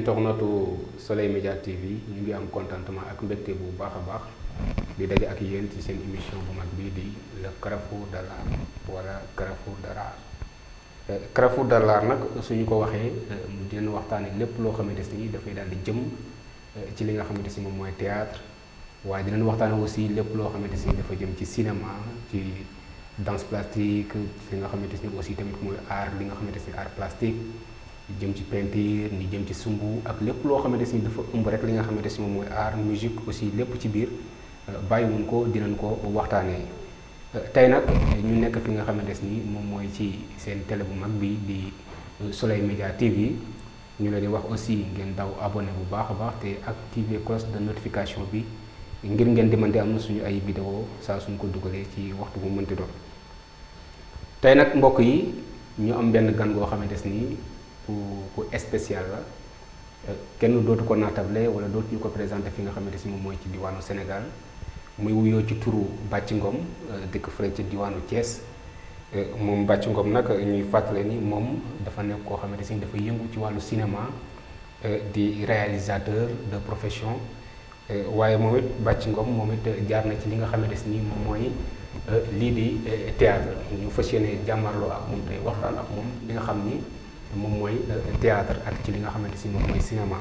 internetu Soleil Média TV ñu ngi am contentement ak mbégte bu baax a baax di daje ak yéen ci seen émission bu mag bii di le Carrefour de l'art wala Carrefour de l'art Carrefour de l'art nag suñu ko waxee dinañ waxtaanee lépp loo xamante ni dafay daal di jëm ci li nga xamante si moom mooy théâtre waaye dinañ waxtaanee aussi lépp loo xamante ni dafa jëm ci cinéma ci danse plastique li nga xamante ni aussi tamit mooy art li nga xamante ni art plastique. Jëm ci peinture ni jëm ci sumbu ak lépp loo xamante ni dafa ëmb rek li nga xamante ni moom mooy art musique aussi lépp ci biir bàyyiwuñ ko dinañ ko waxtaanee tey nag ñu nekk fi nga xamante ni moom mooy ci seen télé bu mag bi di Soleil Média TV ñu leen di wax aussi ngeen daw abonné bu baax a baax te activer cloche de notification bi ngir ngeen di mën di am suñu ay vidéo saa suñ ko dugalee ci waxtu bu mënti doon tey nag mbokk yi ñu am benn gan goo xamante ni ku spécial la kenn dootu ko naatable wala dootu ñu ko présenté fi nga xamante si moom mooy ci diwaanu Sénégal muy wuyoo ci turu Bathie Ngom dëkk fële ci diwaanu Thiès moom Bathie Ngom nag ñuy fàttale ni moom dafa nekk koo xamante si dafa yëngu ci wàllu cinéma di réalisateur de profession waaye moom it Bathie Ngom moom it jaar na ci li nga xamante si ni moom mooy lii di théâtre ñu fas yéene jàmmarloo ak moom tey waxtaan ak moom li nga xam ni moom mooy théâtre ak ci li nga xamante si moom mooy cinéma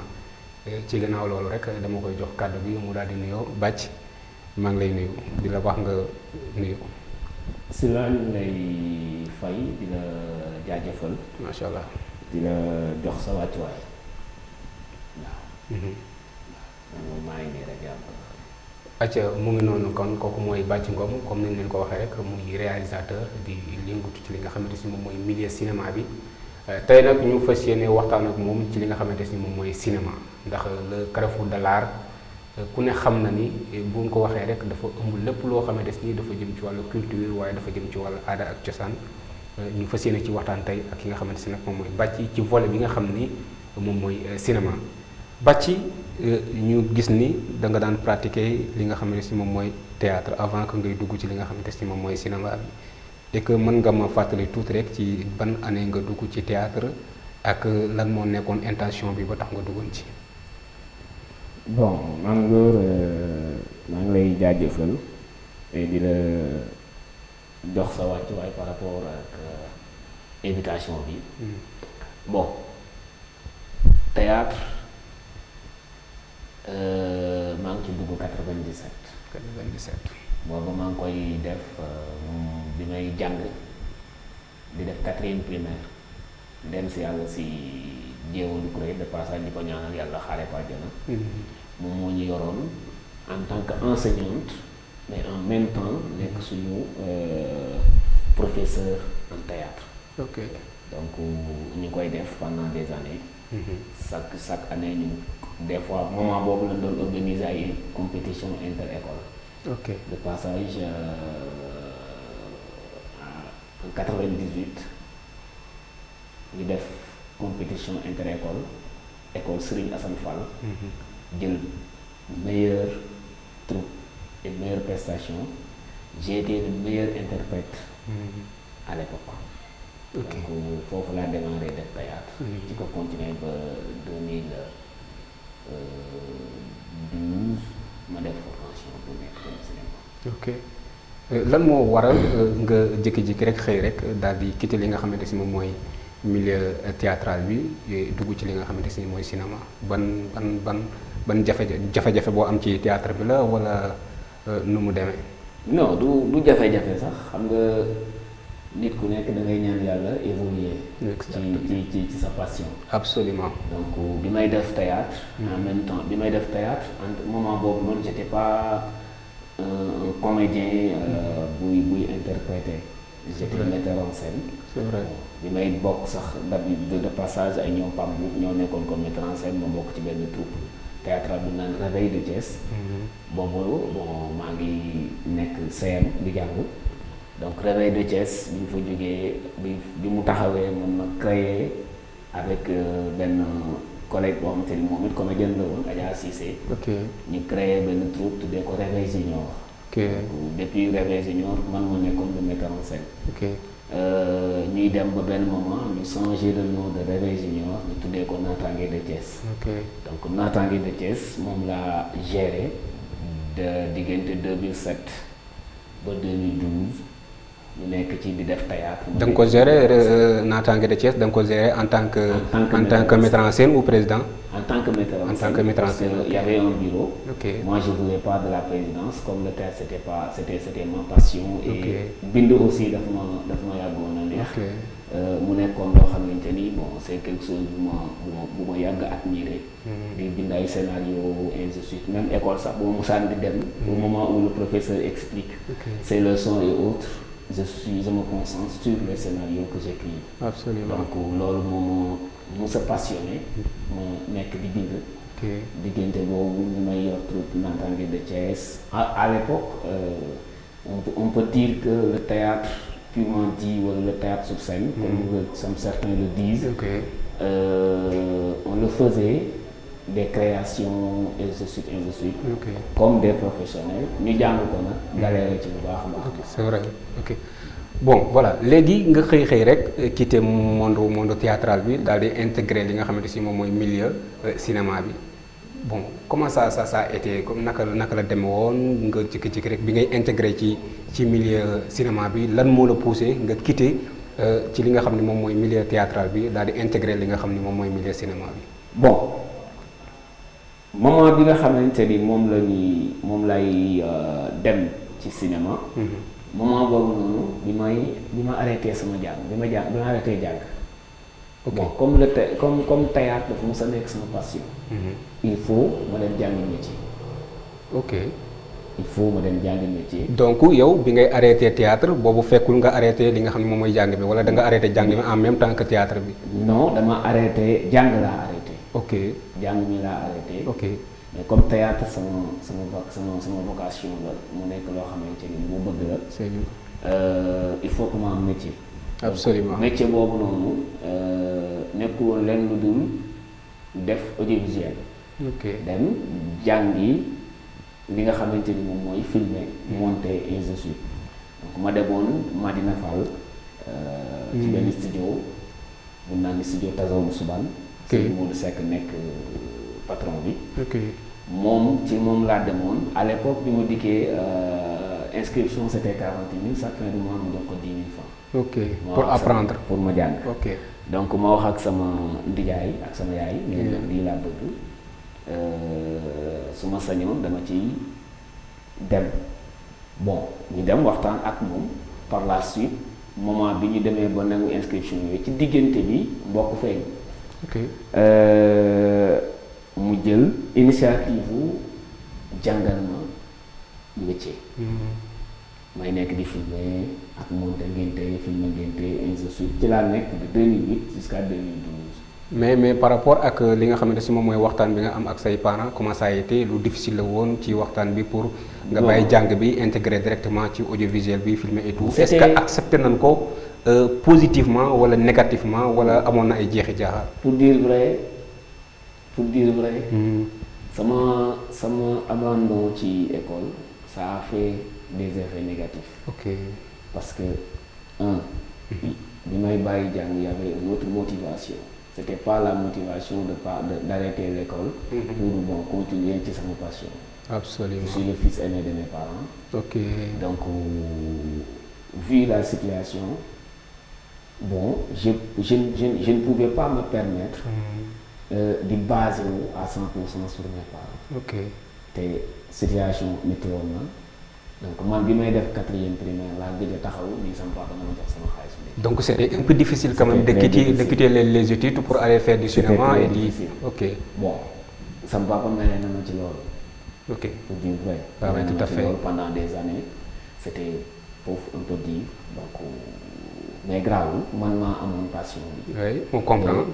ci gannaaw loolu rek dama koy jox kàddu gi mu daal di nuyoo Bathie maa ngi lay nuyu di la wax nga nuyu. Sylla ñu ngi lay fay di la jaajëfal. macha allah di la jox sa wàccuwaay waaw. moom maa ngi nii rek yàlla. acca mu ngi noonu kon kooku mooy Bathie Ngom comme ni ñu leen ko waxee rek muy réalisateur di yëngatu ci li nga xamante si moom mooy milieu cinéma bi. tey nag ñu fas yéene waxtaan ak moom ci li nga xamante ni moom mooy cinéma ndax le Carrefour de l'art ku ne xam na ni bu nga ko waxee rek dafa ëmb lépp loo xamante ni dafa jëm ci wàllu culture waaye dafa jëm ci wàllu aada ak cosaan ñu fas yéene ci waxtaan tey ak ki nga xamante ni nag moom mooy Bathie ci volet bi nga xam ni moom mooy cinéma Bathie ñu gis ni da nga daan pratiquer li nga xamante ni moom mooy théâtre avant que ngay dugg ci li nga xamante ni moom mooy cinéma bi. et que mën nga ma fàttali tuuti rek ci ban année nga dugg ci théâtre ak lan moo nekkoon intention bi ba tax nga duggoon ci. bon man maa ngi lay jaajëfal et di la jox sa wàccuwaay par rapport ak invitation bi. bon théâtre maa ngi ci dugg 97. 97. boobu maa ngi koy def bi may jàng di def 4e primaire dem si yàlla si jéewalu kuréel de passage di ko ñaanal yàlla xaare ko àjjana. moom moo ñu yoroon en tant que enseignante mais en même temps nekk suñu professeur en théâtre. ok donc ñu koy def pendant des années. chaque année ñu des fois moment boobu lañ doon organiser ay compétition inter-école. ok de passage en 98 ñu def compétition inter-école école Serigne Assane Fall. jël meilleure troupe et meilleure prestation. J'ai été le meilleur interprète. À l'époque. ok donc foofu laa démarré def théâtre. ci ko continuer ba 2012 ma def formation bu nekk comme cinéma. ok lan moo waral nga jékki-jékki rek xëy rek daal di quitter li nga xamante si moom mooy milieu théâtral bi dugg ci li nga xamante si mooy cinéma ban jafe-jafe boo am ci théâtre bi la wala nu mu demee. non du jafe-jafe sax xam nga nit ku nekk da ngay ñaan yàlla évoluer. ci sa passion. absolument. donc bi may def théâtre. en même temps bi may def théâtre en moment boobu noonu j'étais pas un comédien buy interpréter. j'étais metteur en scène. c'est vrai. bi may bokk sax de passage ay ñoom Pam ñoo nekkoon comme metteur en scène ma bokk ci benn troupe théâtral bu naan Réveil de Thiès. boobu bon maa ngi nekk CM di jàng. donc Réveil de Thiès bi ñu fa jógee bi mu taxawee man ma créé avec benn collègue boo xamante ni moom it comédien la woon Adja Cissé. ok ñu créé benn troupe tuddee ko Réveil Junior. ok donc depuis Réveil Junior man moo nekkoon le metteur en scène. ok ñuy dem ba benn moment ñu changé le nom de Réveil Junior ñu tuddee ko Natangué de Thiès. ok donc Natangué de Thiès moom laa géré de diggante 2007 ba 2012 ñu nekk ci di def théâtre. da nga ko gérer Natangué de Thiès da nga ko gérer en tant que metteur en scène ou président. En tant que metteur en scène. En tant que metteur en scène. Parce qu'il y avait un bureau. Ok. Moi, je voulais pas de la présidence, comme le théâtre c'était ma passion. Et bindu aussi daf ma yàggoon a neex. mu nekkoon loo xamante ni bon c'est quelque chose bu ma yàgg admiré. di bind ay scénario ainsi de suite même école sax bu ma musaan di dem. au moment où le professeur explique. ses leçons et autres. je me concentre sur les scénarios que j'écris. Absolument. donc loolu moom moo sa passionné. ma nekk di bind. diggante boobu ñu may yor troupe Natangué de Thiès. à l'époque on peut dire que le théâtre purement dit wala le théâtre sur scène. comme certains le disent. On le faisait des créations et ainsi de suite. Comme des professionnels ñu jàng ko nag. galéré ci bu baax a baax. c'est vrai ok bon voilà léegi nga xëy rek quitter monde théâtral bi daal di intégrer li nga xamante si moom mooy milieu cinéma bi bon comment ça a été comme naka la demee woon nga jékki-jékki rek bi ngay intégrer ci milieu cinéma bi lan moo la poussé nga quitter ci li nga xam ne moom mooy milieu théâtral bi daal di intégrer li nga xam ne moom mooy milieu cinéma bi. bon moment bi nga xamante ni moom lay dem ci cinéma. moment boobu noonu bi ma arrêté sama jàng bi ma arrêté jàng. ok bon comme théâtre dafa mos a nekk sama passion. il faut ma dem jàngi métier. ok il faut ma dem jàngi métier. donc yow bi ngay arrêté théâtre boobu fekkul nga arrêté li nga xam ne moom mooy jàng bi wala da nga arrêté jàng bi en même temps que théâtre bi. non dama arrêté jàng laa arrêté. ok jàng mi laa arrêté. ok mais comme théâtre sama vocation la mu nekk loo xamante ni mu bëgg la. c'est bien. il faut que ma am métier. absolument métier boobu noonu nekkul woon lenn lu dul def audiovisuel. ok dem jàngi li nga xamante ni moom mooy filmer monter et ainsi de suite donc ma demoon Madina Fall. ci benn studio bu naan ni studio Tazaw bu Subaan. ok Modou Seck nekk patron bi. ok moom laa demoon à l'époque bi ma dikkee inscription c'était 40 000 chaque fin du mois mu jox ko 10 000 francs. ok pour apprendre pour ma jàng. ok donc ma wax ak sama ndijaay ak sama yaay. lii laa bëgg su ma sañoon dama ci dem bon ñu dem waxtaan ak moom par la suite moment bi ñu demee ba nangu inscription yooyu ci diggante bi mbokk feeñ. ok mu jël initiative bu jàngal ma métier. may nekk di filmer ak monter ngénte filmer ngénte ainsi de suite ci laa nekk de 2008 jusqu'à 2012. mais par rapport ak li nga xamante si moom mooy waxtaan bi nga am ak say parents comment ça a été lu difficile la woon ci waxtaan bi pour nga bàyyi jàng bi intégrer directement ci audiovisuel bi filmer et tout. est-ce que accepté nañ ko positivement wala négativement wala amoon na ay jeexi jaaxaar. pour dire vrai sama abandon ci école ça a fait des effets négatifs. ok parce que bi may bàyyi jàng y avait une autre motivation. C'était pas la motivation d'arrêter l'école pour continuer ci sama passion. Absolument. Je suis le fils aîné de mes parents. Ok. Donc vu la situation, bon, je ne pouvais pas me permettre de baser à 100% sur mes parents. Ok. Te situation météo na. Donc man bi may def 4e primaire laa gëj a taxaw ni sama papa na ma jox sama xaalis bi. Donc c'était un peu difficile quand même de quitter les études pour aller faire du cinéma et difficile. Ok. Bon, sama papa mere na ma ci loolu. Ok. Pour dire vrai. Ah oui, tout à fait. Pendant des années, c'était pour un peu dire donc mais grave, man maa amoon passion bi. Oui, on comprend.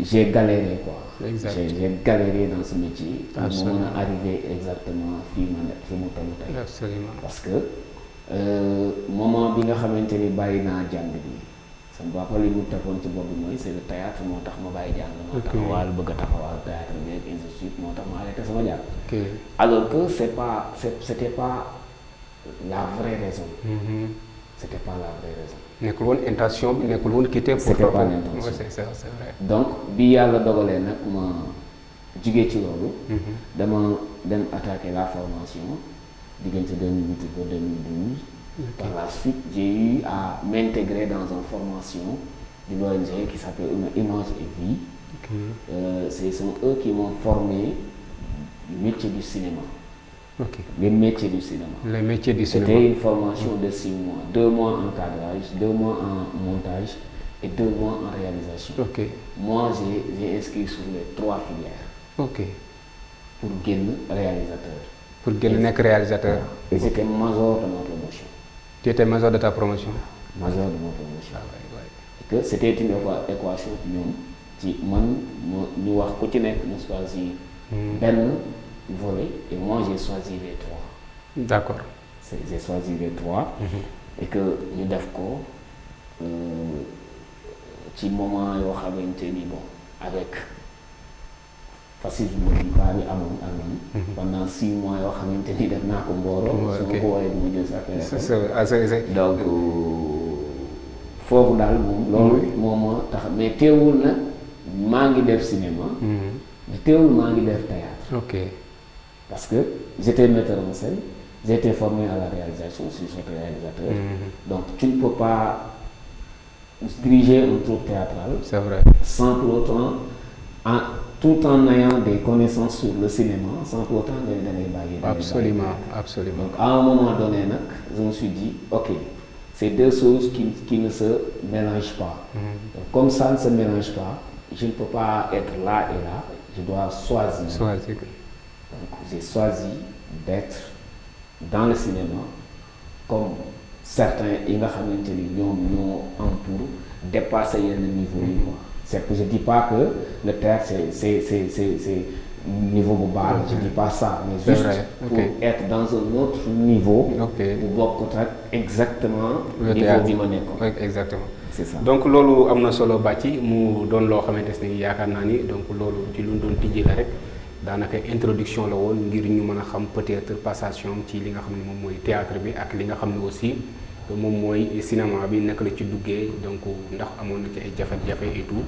J'ai galéré quoi. Exact. J'ai galéré dans ce métier. Absolument. Pour arriver exactement fii ma nekk fi mu toll tey. Absolument. Parce que moment bi nga xamante ni bàyyi naa jàng bi sama papa li mu tegoon ci bopp bi mooy c'est le théâtre moo tax ma bàyyi jàng. moo taxawal bëgg a taxawal théâtre bi ak ainsi de suite moo tax ma arrêté sama jàng. Ok. Alors que c'était pas la vraie raison. c'était pas la vraie raison. nekkul woon intention bi nekkul woon quitter pour c'était pas l'intention. c'est vrai. donc bi yàlla dogalee nag ma jugee ci loolu. dama dem attaquer la formation diggante 2008 ba 2012. Par la suite, j'ai eu à m'intégrer dans une formation d'une ONG qui s'appelle Image et Vie. Sont eux qui m'ont formé le métier du cinéma. Les métiers du cinéma. Les métiers du cinéma. C'était une formation de 6 mois. 2 mois en cadrage, 2 mois en montage et 2 mois en réalisation. Moi, j'ai inscrit sur les 3 filières. Pour gagner réalisateur. Pour gagner réalisateur. Et j'étais major de ma promotion. Tu étais major de ta promotion? Major de ma promotion. Et que c'était une équation qui nous a choisi ben volet et moi j'ai choisi les 3. D'accord. J'ai choisi les 3 et que nous devons ci moment yo xamanteni bon avec fascisme bi bari amon pendant 6 mois yo xamanteni def nako mboro so ko way mo jël sa affaire donc fofu dal mom lolu moma tax mais téwul nak mangi def cinéma téwul mangi def théâtre. Parce que j'étais metteur en scène, j'ai été formé à la réalisation, je suis réalisateur. Donc tu ne peux pas diriger un troupe théâtral. C'est vrai. Sans pour autant, tout en ayant des connaissances sur le cinéma, sans pour autant d'aller bailler. Absolument. Donc à un moment donné, je me suis dit, ok, c'est 2 choses qui ne se mélangent pas. Donc, comme ça ne se mélange pas, je ne peux pas être là et là, je dois choisir. Donc j'ai choisi d'être dans le cinéma comme certains ont pour dépasser le niveau. C'est que je ne dis pas que le théâtre c'est niveau bas, je ne dis pas ça, mais juste pour être dans un autre niveau, pour exactement le niveau du monnaie. Exactement. C'est ça. Donc lolu amna solo bàcci mu don lo xamanteni yakarna ni donc lolu ci lu don tijji la rek danaka introduction la won ngir ñu mëna xam peut-être passation ci li nga xamni mom moy théâtre bi ak li nga xamni aussi mom moy cinéma bi nek la ci duggé donc ndax amon na ci ay jafé et tout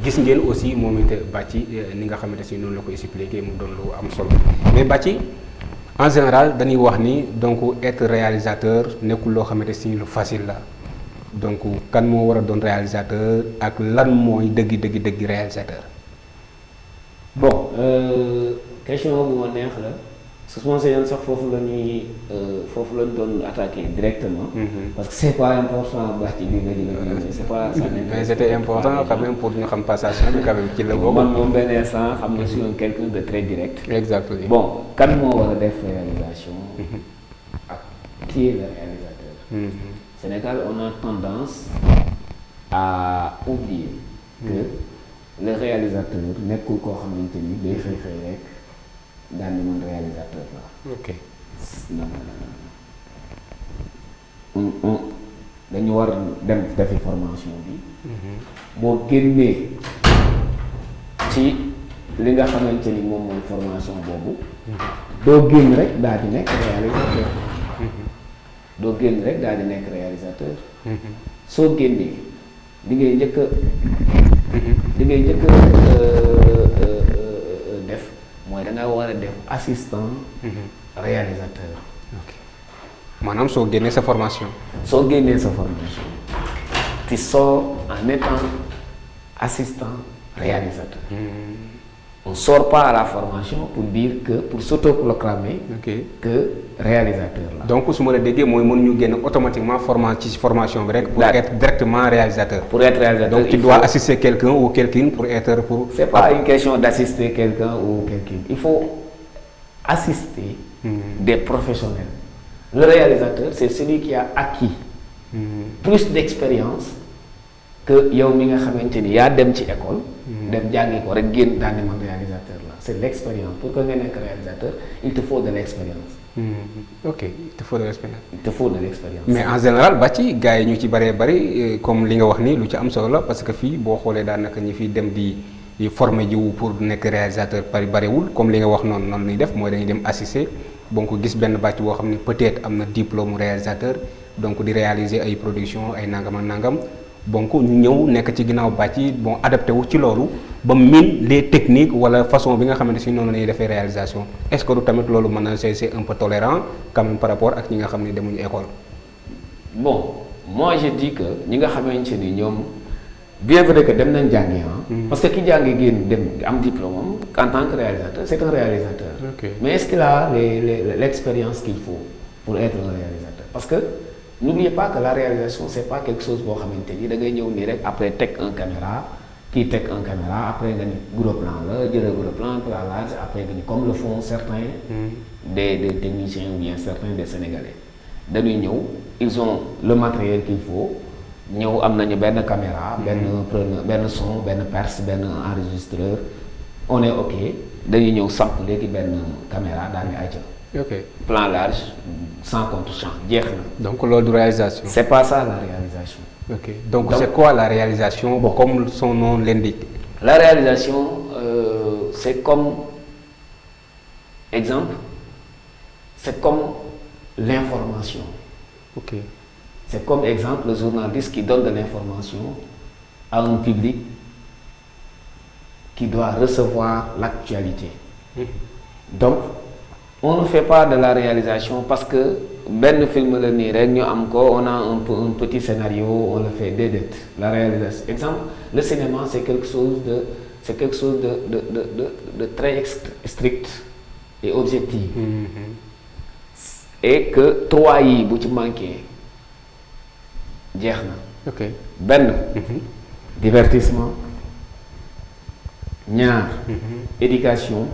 gis ngeen aussi momité bàcci ni nga xamanteni non la ko expliquer mu don lu am solo mais bàcci en général dañuy wax ni donc être réalisateur nekul lo xamanteni lu facile la. Donc kan mo wara don réalisateur ak lan moy deug réalisateur. Bon question bu ma neex la ce sont ces gens sax fofu lañuy fofu lañ don attaquer directement parce que c'est pas important ba ci li nga c'est pas ça. Mais c'était important quand même pour ñu xam passation bi quand même ci la bokk. Man mom ben instant xam nga suis quelqu'un de très direct. Exactement. Bon kan mo wara def réalisation ak qui est le réalisateur. Sénégal, on a tendance à oublier que le réalisateur n'est qu'au corps des rek dans le monde réalisateur là. Ok. Non. Dañu war dem defi formation bi. Bo génné ci li nga xamanteni mom moy formation bobu. Do génn rek daal di nek réalisateur. Do génn rek daal di nekk réalisateur. Soo génnee li ngay njëkk def mooy da nga war a def assistant réalisateur. Ok maanaam soo génnee sa formation. Soo génnee sa formation tu sors en étant assistant réalisateur. On ne sort pas à la formation pour dire que, pour s'autoproclamer que réalisateur là. Donc, si je le dis, moi, je gagne automatiquement formation pour être directement réalisateur. Pour être réalisateur. Donc, tu dois assister quelqu'un ou quelqu'une pour être. C'est pas une question d'assister quelqu'un ou quelqu'un. Il faut assister des professionnels. Le réalisateur, c'est celui qui a acquis plus d'expérience que yow mi nga xamanteni ya dem ci école dem jangi ko rek genn dané man réalisateur là c'est l'expérience pour que nga nek réalisateur il te faut de l'expérience. OK, il te faut de l'expérience. Il te faut de l'expérience. Mais en général ba ci gaay ñu ci bari comme li nga wax ni lu ci am solo la parce que fi bo xolé da naka ñi fi dem di former jiwu pour nek réalisateur bari wul comme li nga wax non ni def moy dañuy dem assister donc gis benn bàcc boo xam ne peut-être am na diplôme réalisateur donc di réaliser ay production ay nangam ak nangam donc ñu ñëw nekk ci ginnaaw bàcc yi bon adapté wu ci loolu ba miin les techniques wala façon bi nga xamante si noonu la ñuy defee réalisation est-ce que du tamit loolu mën na c'est un peu tolérant quand même par rapport ak ñi nga xam ne demuñu école. Bon, moi je dis que ñi nga xamante ni ñoom bien vrai que dem nañ jàngi parce que ki jàngi génn dem am diplôme en tant que réalisateur c'est un réalisateur. Okay. Mais est-ce qu'il a l'expérience qu'il faut pour être un réalisateur? Parce que n'oubliez pas que la réalisation c'est pas quelque chose boo xamante ni da ngay ñëw nii rek après teg un caméra kii teg un caméra après nga ni gros plan la jëlee gros plan large après nga ni comme le font certains des techniciens ou bien certains des Sénégalais dañuy ñëw ils ont le matériel qu'il faut ñëw am nañu benn caméra benn preneur benn son benn perce benn enregistreur on est ok dañuy ñëw samp léegi benn caméra daal di ayca. Ok. Plan large sans contre-champ jeex na. donc loolu du réalisation. C'est pas ça la réalisation. Ok donc c'est quoi la réalisation bon comme son nom l'indique. La réalisation c'est comme exemple c'est comme l'information. Ok. C'est comme exemple le journaliste qui donne de l'information à un public qui doit recevoir l'actualité. Donc on ne fait pas de la réalisation parce que benn film la nii rek ñu am ko on a un petit scénario on le fait déedéet. La réalisation exemple le cinéma c'est quelque chose de très strict et objectif. Et que trois yi bu ci manqué jeex na. Ok. benn divertissement ñaar éducation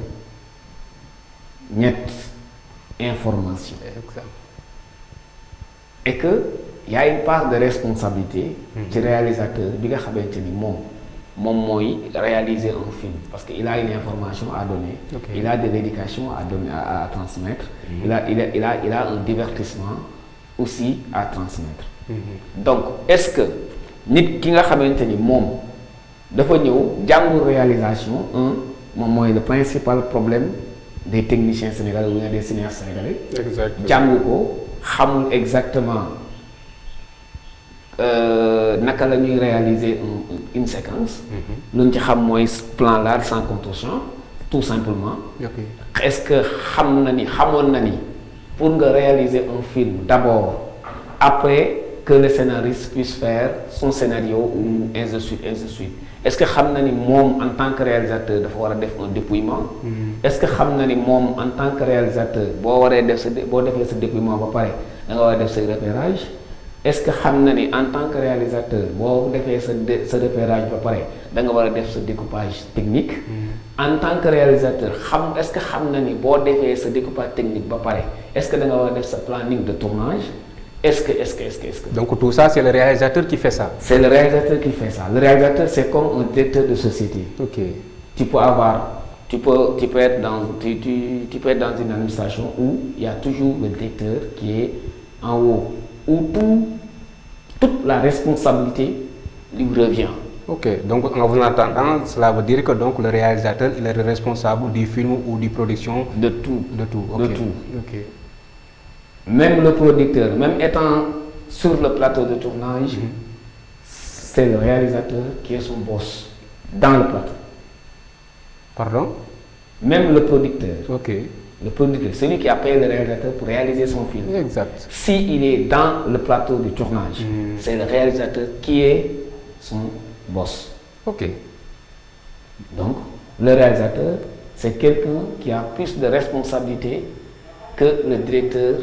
ñett information. Exact. Et que y a une part de responsabilité ci réalisateur bi nga xamante ni moom mooy réaliser un film parce que il a une information à donner. Okay. Il a de l'éducation à donner à transmettre. Il a un divertissement aussi à transmettre. Donc est-ce que nit ki nga xamante ni moom dafa ñëw jàngul réalisation moom mooy le principal problème des techniciens sénégalais ou bien des cinéastes sénégalais. Exactement. jàngu ko xamul exactement naka la ñuy réaliser une séquence. lu ñu ci xam mooy plan large sans contre-champ tout simplement. Okay. Est-ce que xamoon na ni pour nga réaliser un film d'abord après que le scénariste puisse faire son scénario ou ainsi de suite. Est-ce que xam na ni moom en tant que réalisateur dafa war a def un dépouillement. Est-ce que xam na ni moom en tant que réalisateur boo defee sa dépouillement ba pare da nga war a def sa repérage. Est-ce que xam na ni en tant que réalisateur boo defee sa repérage ba pare da nga war a def sa découpage technique. En tant que réalisateur est-ce que xam na ni boo defee sa découpage technique ba pare est-ce que da nga war a def sa planning de tournage. Est-ce que. Donc tout ça, c'est le réalisateur qui fait ça. C'est le réalisateur qui fait ça. Le réalisateur, c'est comme un directeur de société. Ok. Tu peux être dans une administration où il y a toujours le directeur qui est en haut, où toute la responsabilité lui revient. Ok. Donc en vous entendant, cela veut dire que donc le réalisateur, il est le responsable du film ou de production. De tout. Okay. De tout. Ok. Même le producteur, même étant sur le plateau de tournage, c'est le réalisateur qui est son boss dans le plateau. Pardon? Même le producteur. Ok. Le producteur, celui qui appelle le réalisateur pour réaliser son film. Exact. S'il est dans le plateau du tournage, c'est le réalisateur qui est son boss. Ok. Donc, le réalisateur, c'est quelqu'un qui a plus de responsabilité que le directeur,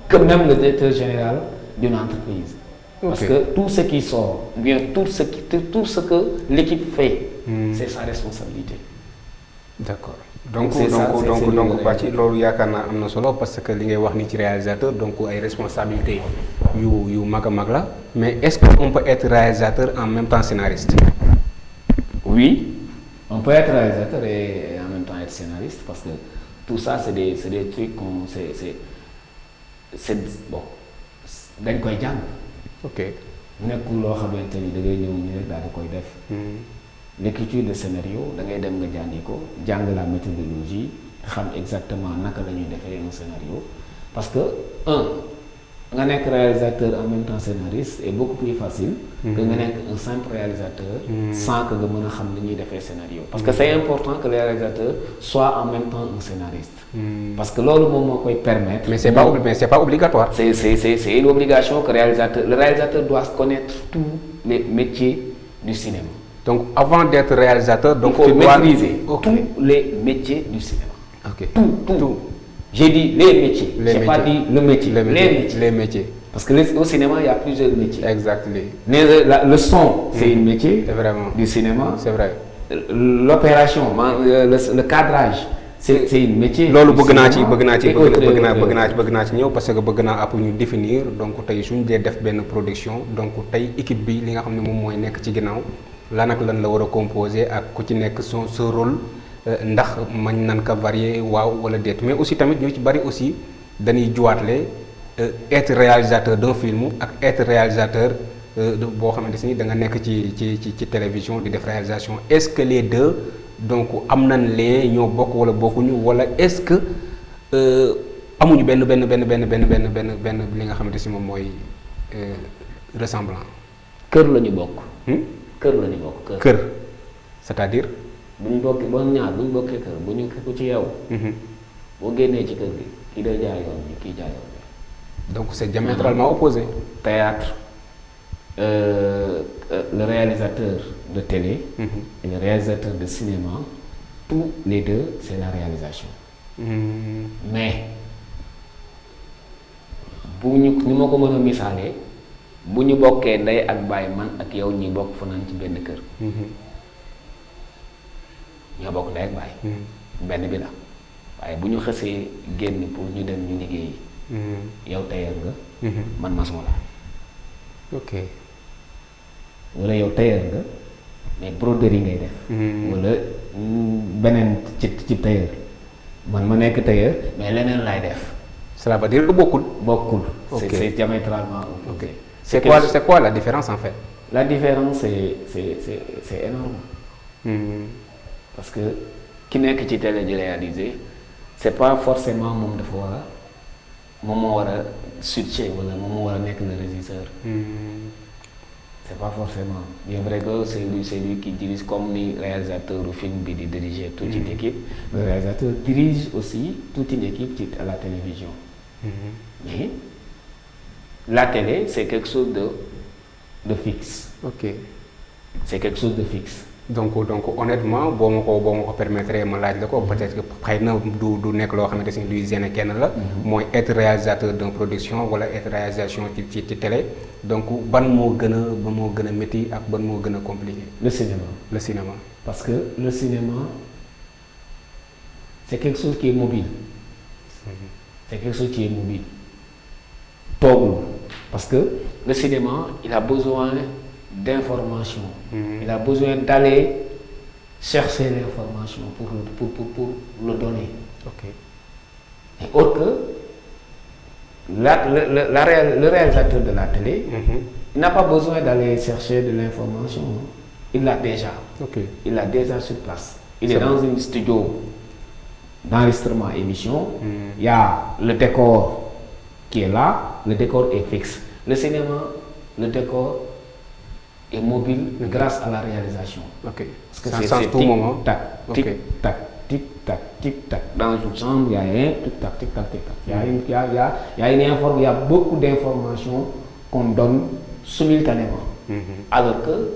que même le directeur général d'une entreprise. Okay. Parce que tout ce qui sort, bien tout ce que l'équipe fait, c'est sa responsabilité. D'accord. Donc bàcci loolu yaakaar naa am na solo parce que li ngay wax ni ci réalisateur donc ay responsabilités yu mag a mag la mais est-ce qu'on peut être réalisateur en même temps scénariste? Oui, on peut être réalisateur et en même temps être scénariste parce que tout ça c'est des trucs qu'on c'est bon dañ koy jàng. Ok. nekkul loo xamante ni da ngay ñëw nii rek daal di koy def. L'écriture de scénario da ngay dem nga jàngi ko jàng la méthodologie xam exactement naka la ñuy defee un scénario parce que nga nekk réalisateur en même temps scénariste est beaucoup plus facile que nga nekk un simple réalisateur sans que nga mën a xam ni ñuy defee scénario parce que c'est important que le réalisateur soit en même temps un scénariste parce que loolu moom moo koy permettre mais c'est pas obligatoire. c'est une obligation que le réalisateur doit connaître tous les métiers du cinéma. Donc avant d'être réalisateur, donc il faut maîtriser tous les métiers du cinéma. Ok. Tout. J'ai dit les métiers. J'ai pas dit le métier. Les métiers. Parce que au cinéma, il y a plusieurs métiers. Exactement. Le son, c'est un métier du cinéma. C'est vrai. L'opération, le cadrage, c'est un métier. Loolu bëgg naa ci ñëw parce que bëgg naa après ñu définir donc tey suñu dee def benn production donc tey équipe bi li nga xam ne moom mooy nekk ci ginnaaw lan ak lan la war a composer ak ku ci nekk son rôle ndax mañ nan ko varier waaw wala déet mais aussi tamit ñu ci bari aussi dañuy juwaatle être réalisateur d'un film ak être réalisateur boo xamante ni da nga nekk ci télévision di def réalisation est-ce que les deux donc am nañ lee ñoo bokk wala bokkuñu wala est-ce que amuñu benn li nga xamante si moom mooy ressemblant. kër la ñu bokk. kër la ñu bokk kër c'est-à-dire. bu ñu bokkee ba ñaar bu ñu bokkee kër bu ñu ko ci yow. boo génnee ci kër gi kii day jaay yoon bi kii jaay yoon bi. donc c'est diamétralement opposé. Théâtre le réalisateur de télé. Et le réalisateur de cinéma tous les deux c'est la réalisation. mais bu ñu ni ma ko mën a misaalee bu ñu bokkee ndey ak baay man ak yow ñi bokk fanaan ci benn kër. ñoo bokk ndey ak baay. benn bi la waaye bu ñu xësee génn pour ñu dem ñu liggéeyi. yow tailleur nga. man maçon la. ok. wala yow tailleur nga mais broderie ngay def. wala beneen ci tailleur man ma nekk tailleur mais leneen laay def. cela veut dire que bokkul. Okay. C'est diamétralement opposé. Okay. C'est quoi la différence en fait? La différence c'est énorme. Parce que ki nekk ci télé di réaliser c'est pas forcément moom dafa war a moom moo war a switcher wala moom moo war a nekk le régisseur. C'est pas forcément. Bien vrai que c'est lui qui dirige comme ni réalisateur du film bi di diriger toute une équipe. Le réalisateur dirige aussi toute une équipe à la télévision. Mais la télé c'est quelque chose de fixe. Ok. C'est quelque chose de fixe. donc honnêtement boo ma ko permettre ma laaj la ko peut-être que xëy na du nekk loo xamante ne luy gêner kenn la. mooy être réalisateur d'une production wala être réalisation ci télé donc ban moo gën a métti ak ban moo gën a compliqué. Le cinéma. Parce que le cinéma c'est quelque chose qui est mobile. C'est quelque chose qui est mobile. Toogul parce que le cinéma il a besoin d'information. Il a besoin d'aller chercher l'information pour le donner. Ok. Et or que le réalisateur de la télé, il n'a pas besoin d'aller chercher de l'information. Il l'a déjà. Ok. Il l'a déjà sur place. Il est dans un studio d'enregistrement émission. Il y a le décor qui est là. Le décor est fixe. Le cinéma, le décor est mobile grâce à la réalisation. Ok. Parce que c'est tout moment. Tic tac, tic tac, tic tac. Dans une chambre, il y a un tic tac, tic tac, tic tac. Il y a beaucoup d'informations qu'on donne simultanément. Alors que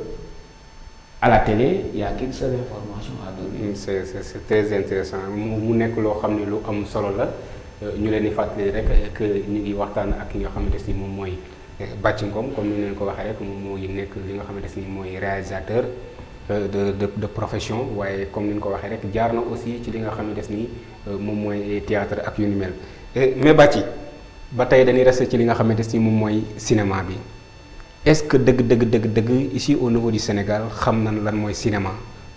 à la télé, il y a qu'une seule information à donner. C'est très intéressant mu nekk loo xam ne lu am solo la ñu leen di fàttali rek que ñu ngi waxtaan ak ki nga xamante ni moom mooy Bathie Ngom comme ni leen ko waxee rek moom mooy nekk li nga xamante ni mooy réalisateur de profession waaye comme ni ñu ko waxee rek jaar na aussi ci li nga xamante ni moom mooy théâtre ak yu ni mel mais Bathie ba tey dañuy rester ci li nga xamante ni moom mooy cinéma bi est-ce que dëgg ici au niveau du Sénégal xam nañ lan mooy cinéma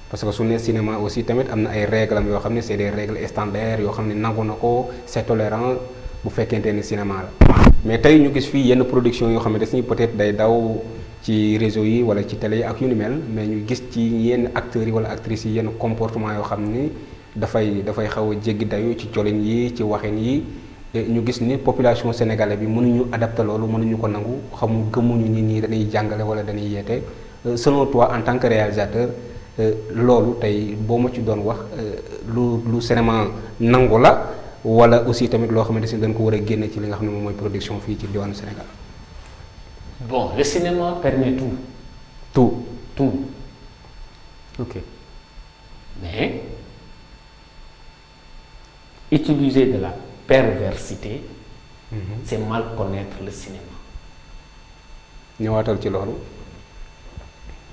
parce que su ne cinéma aussi tamit am na ay règles yoo xam ne c'est des règles standards yoo xam ne nangu na ko c'est tolérant bu fekkente ni cinéma la mais tey ñu gis fii yenn production yoo xamante ni peut-être day daw ci réseau yi wala ci télé yi ak yu ni mel mais ñu gis ci yenn acteurs yi wala actrices yi yenn comportement yoo xam ni dafay xaw a jéggi dayu ci colin yi ci waxin yi ñu gis ni population sénégalaise bi mënuñu adapté loolu mënuñu ko nangu xamu gëmuñu nit ñi dañuy jàngale wala dañuy yeete selon toi en tant que réalisateur loolu tey boo ma ci doon wax lu cinéma nangu la wala aussi tamit loo xamante si dañ ko war a génne ci li nga xam ne moom mooy production fii ci diwaanu Sénégal. Bon, le cinéma permet tout. Tout. Ok. Mais utiliser de la perversité, c'est mal connaître le cinéma. ñëwaatal ci loolu.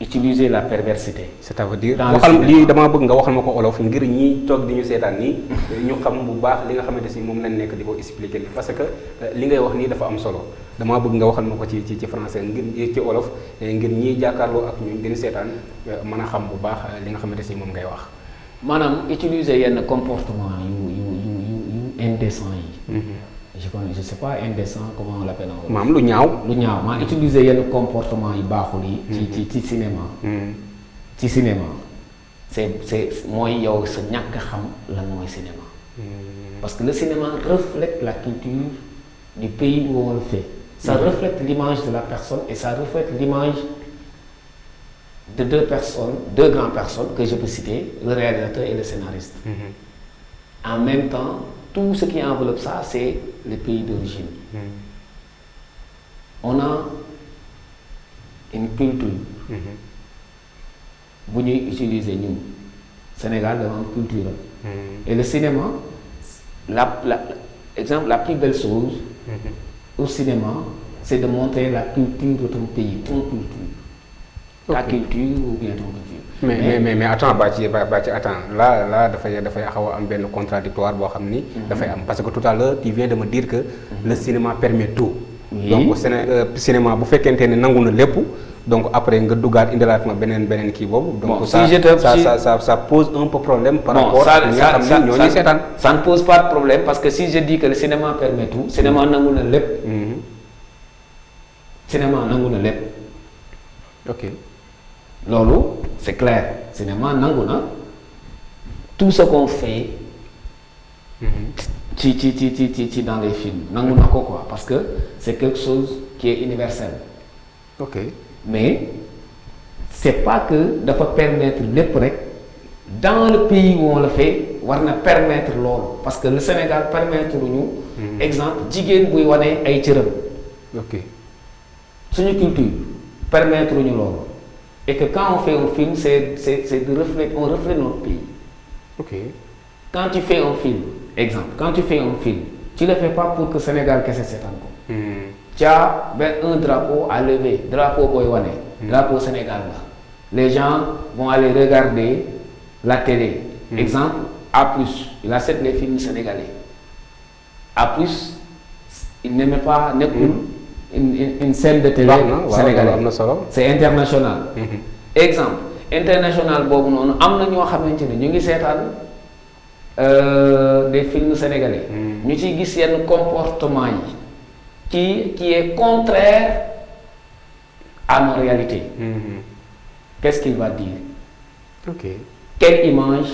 Utiliser la perversité. c'est-à-dire dans waxal lii damaa bëgg nga waxal ma ko olof ngir ñi toog di ñu seetaan nii ñu xam bu baax li nga xamante si moom lañ nekk di ko expliquer parce que li ngay wax nii dafa am solo damaa bëgg nga waxal ma ko ci français ngir ci olof ngir ñiy jàkkaarloo ak ñun di ñu seetaan mën a xam bu baax li nga xamante si moom ngay wax. maanaam utiliser yenn comportement yu indécent yi. je sais pas indécent comment on l'appelle en maam lu ñaaw maa utiliser yenn comportement yu baaxul yi. ci cinéma. ci cinéma c'est mooy yow sa ñàkk xam lan mooy cinéma. parce que le cinéma reflète la culture du pays où on le fait. Ça reflète l'image de la personne et ça reflète l'image de deux grandes personnes que je peux citer, le réalisateur et le scénariste. En même temps, tout ce qui enveloppe ça, c'est le pays d'origine. On a une culture. Bu ñuy utiliser ñun Sénégal dafa am culture. Et le cinéma, exemple, la plus belle chose au cinéma, c'est de montrer la culture de ton pays, ton culture. Ta culture ou bien ton culture. mais attends attends là dafay xaw a am benn contradictoire boo xam ni. dafay am parce que tout à l'heure tu viens de me dire que le cinéma permet tout. donc cinéma bu fekkente ne nangu na lépp donc après nga duggaat indilaat ma beneen kii boobu. donc ça pose un peu problème. par rapport ak ñi nga xam ne ñooñu seetaan. Ça ne pose pas de problème parce que si je dis que le cinéma permet tout. cinéma nangu na lépp. cinéma nangu na lépp. ok. loolu c'est clair cinéma nangu na tout ce qu'on fait ci dans les films nangu na ko quoi parce que c'est quelque chose qui est universel. ok mais c'est pas que dafa permettre lépp rek dans le pays où on le fait war na permettre loolu parce que le Sénégal permettre ñu exemple jigéen buy wane ay cëram. ok suñu culture permettre ñu loolu. Et que quand on fait un film, on reflète notre pays. Ok. Quand tu fais un film, exemple, tu le fais pas pour que Sénégal qu'est-ce que c'est encore. Tu as un drapeau à lever, drapeau Boywane, drapeau Sénégal là. Les gens vont aller regarder la télé. Exemple, A+, il accepte les films sénégalais. A+, il n'aimait pas une scène de télé sénégalaise. C'est international. Exemple international boobu noonu am na ñoo xamante ne ñu ngi seetaan des films sénégalais. ñu ciy gis yenn comportement yi qui est contraire à nos réalités. Qu'est-ce qu'il va dire? ok. Quelle image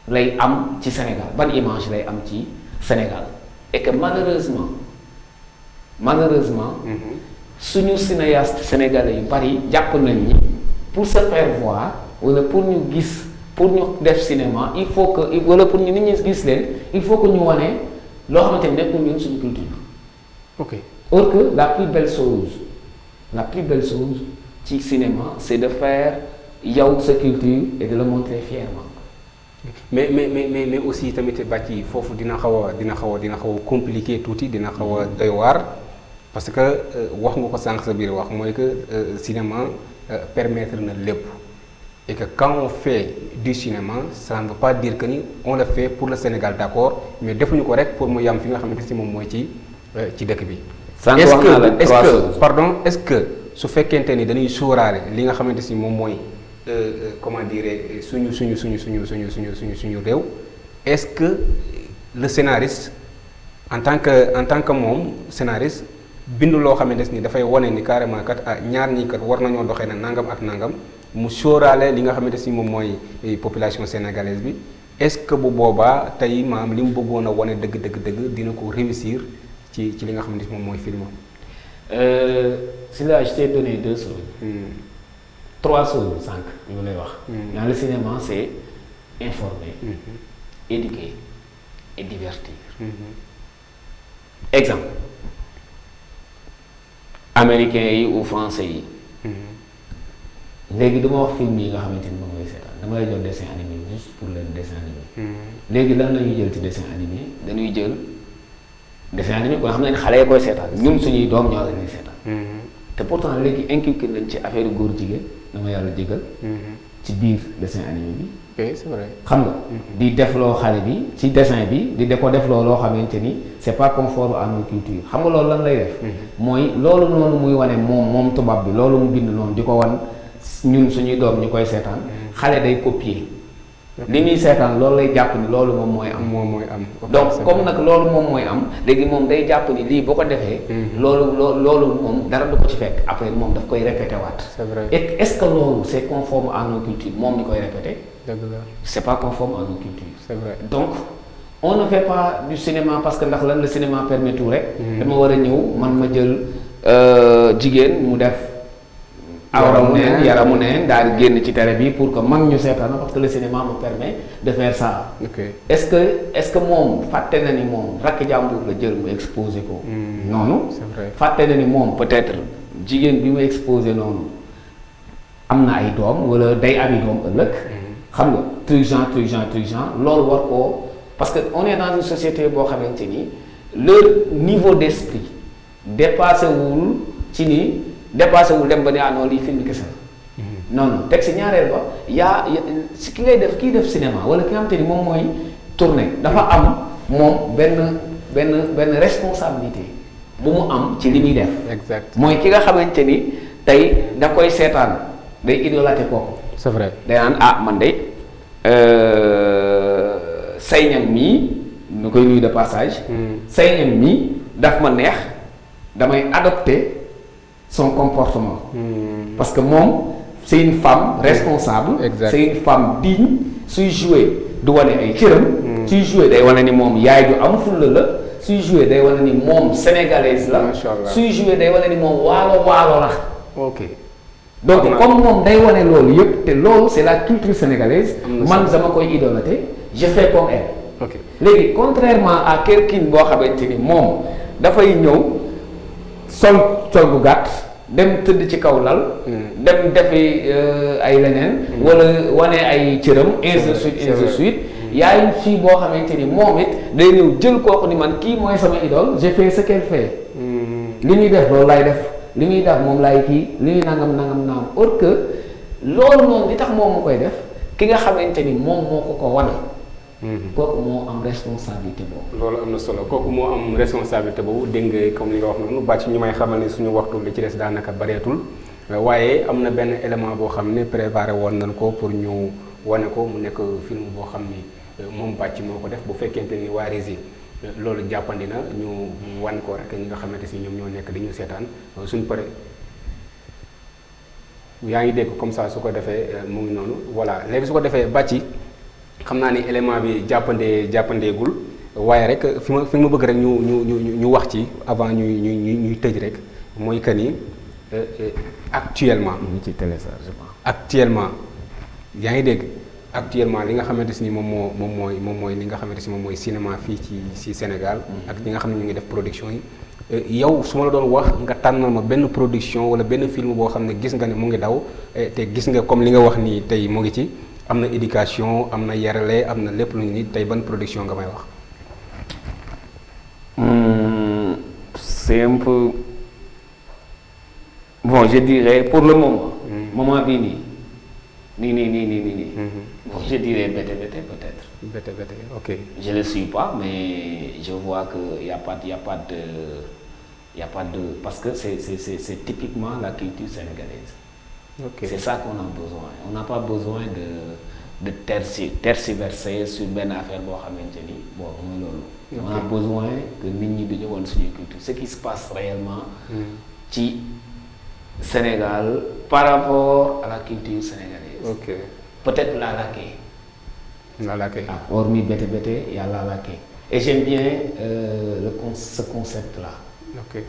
lay am ci Sénégal ban image lay am ci Sénégal et que malheureusement suñu cinéaste sénégalais yu bari jàpp nañ ni pour se faire voir wala pour ñu gis pour ñu def cinéma il faut que wala pour ñu nit ñi gis leen il faut que ñu wane loo xamante ne nekkul ñun suñu culture. ok. Or que la plus belle chose ci cinéma c'est de faire yow sa culture et de le montrer fièrement. mais aussi tamit bàcc yi foofu dina xaw a compliqué tuuti dina xaw a doy waar parce que wax nga ko sànq sa biir wax mooy que cinéma permettre na lépp et que quand on fait du cinéma ça ne veut pas dire que ni on le fait pour le Sénégal d'accord mais defuñu ko rek pour mu yam fi nga xamante si moom mooy ci dëkk bi. est-ce que su fekkente ni dañuy sóoraale li nga xamante si moom mooy. Comment dire suñu réew est-ce que le scénariste en tant que moom scénariste bindu loo xamante ni dafay wane ni carrément kat ñaar ñii kat war nañoo doxee na nangam ak nangam mu sóoraale li nga xamante si moom mooy population sénégalaise bi est-ce que bu boobaa tey maam li mu bëggoon a wane dëgg dina ko réussir ci li nga xam ne moom mooy film. Si là je t'ai donné 2 choses. 3 choses 5 ñu lay wax. Dans le cinéma c'est informer, éduquer et divertir. Exemple. Américains yi ou français yi. léegi dama wax film yi nga xamante ni moom ngay seetaan dama lay jox dessin animé juste pour le dessin animé. léegi lan la ñuy jël ci dessin animé dañuy jël dessin animé kon xam nañ xale yi koy seetaan ñun suñuy doom ñoo leen di seetaan. te pourtant léegi inculqué nañ ci affaire góor jigéen dama yàlla jégal. ci biir dessin animé bi. oui c'est vrai. xam nga. di defloo xale bi ci dessin bi di ko defloo loo xamante ni c'est pas conforme à nos cultures xam nga loolu lan lay def. mooy loolu noonu muy wane moom tubaab bi loolu mu bind noonu di ko wan ñun suñuy doom ñu koy seetaan. xale day copier. li muy seetaan loolu lay jàpp ni loolu moom mooy am. moom mooy am. donc comme nag loolu moom mooy am léegi moom day jàpp ni lii boo ko defee. loolu moom dara du ko ci fekk après moom daf koy répété waat. c'est vrai et est-ce que loolu c'est conforme à nos cultures moom di koy répété. dëgg la c'est pas conforme à nos cultures. c'est vrai donc on ne fait pas du cinéma parce que ndax lan le cinéma permet tout rek. dama war a ñëw man ma jël jigéen mu def. yaramu neen daal di génn ci télé bi pour que mag ñu seetaan parce que le cinéma me permet de faire ça. est-ce que moom fàtte na ni moom rakk jàmbur la jël mu exposé ko. noonu. c'est vrai fàtte na ni moom peut-être jigéen bi mu exposé noonu am na ay doom wala day ami doom ëllëg. xam nga truc genre loolu war koo parce que on est dans une société boo xamante ni leur niveau d'esprit dépassé wul ci ni. dépassé wul dem ba ne non lii film kese la. non teg si ñaareel ba si ki ngay def kiy def cinéma wala ki nga xamante ni moom mooy tourner dafa am moom benn responsabilité bu mu am ci li muy def. exact mooy ki nga xamante ni tey da koy seetaan day idolater kooku. c'est vrai day naan man de say ñam mii nu koy nuyu de passage. say ñam mii daf ma neex damay adopter. son comportement. Parce que moom c'est une femme responsable. Exact. C'est une femme digne suy jouer du wane ay cëram. suy jouer day wane ni moom yaay ju am fulla la suy jouer day wane ni moom sénégalaise la. Macha Allah. suy jouer day wane ni moom waalo la. ok donc comme moom day wane loolu yëpp te loolu c'est la culture sénégalaise. man dama koy idolater je fais comme elle. ok léegi contrairement à quelqu'un boo xamante ni moom dafay ñëw sol bu gàtt dem tëdd ci kaw lal. dem defi ay leneen. wala wane ay cëram ainsi de suite yaa une fille boo xamante ni moom it day ñëw jël kooku ni man kii mooy sama idole j'ai fait ce qu'elle fait. li muy def loolu laay def li muy def moom laay kii li muy nangam or que loolu noonu li tax moom mu koy def ki nga xamante ni moom moo ko wane. kooku moo am responsabilité boobu. loolu am na solo kooku moo am responsabilité boobu dégg nga comme li nga wax noonu bàcc ñu may xamal ni suñu waxtu li ci des daanaka bareetul waaye am na benn élément boo xam ne préparé woon nañ ko pour ñu wane ko mu nekk film boo xam ni moom bàcc moo ko def bu fekkente ni waa Rési loolu jàppandi na ñu wan ko rek ñi nga xamante si ñoom ñoo nekk di ñu seetaan suñu pare yaa ngi dégg comme ça su ko defee mu ngi noonu voilà léegi su ko defee bàcc. xam naa ni élément bi jàppandeegul waaye rek fi ma bëgg rek ñu wax ci avant ñuy tëj rek mooy que ni actuellement. ñu ci téléchargement. actuellement yaa ngi dégg actuellement li nga xamante ni moom mooy li nga xamante ni moom mooy cinéma fii ci Sénégal. ak ñi nga xam ne ñu ngi def production yi. yow su ma la doon wax nga tànnal ma benn production wala benn film boo xam ne gis nga ne mu ngi daw te gis nga comme li nga wax nii tey mu ngi ci. am na éducation am na yarale am na lépp lu ñu ni tey ban production nga may wax. C'est un peu bon je dirais pour le moment. moment bii nii. Bon je dirais Bété peut-être. Bété ok. Je le suis pas mais je vois que y a pas de parce que c'est typiquement la culture sénégalaise. Okay. C'est ça qu'on a besoin on n'a pas besoin de tergiverser sur benn affaire boo xamante ni bon mooy loolu. On a besoin que nit ñi dañu woon suñu culture ce qui se passe réellement. ci Sénégal par rapport à la culture sénégalaise. ok peut-être la laquée Hormis Bété Bété, il y a Lalaké. Et j'aime bien ce concept-là. Ok.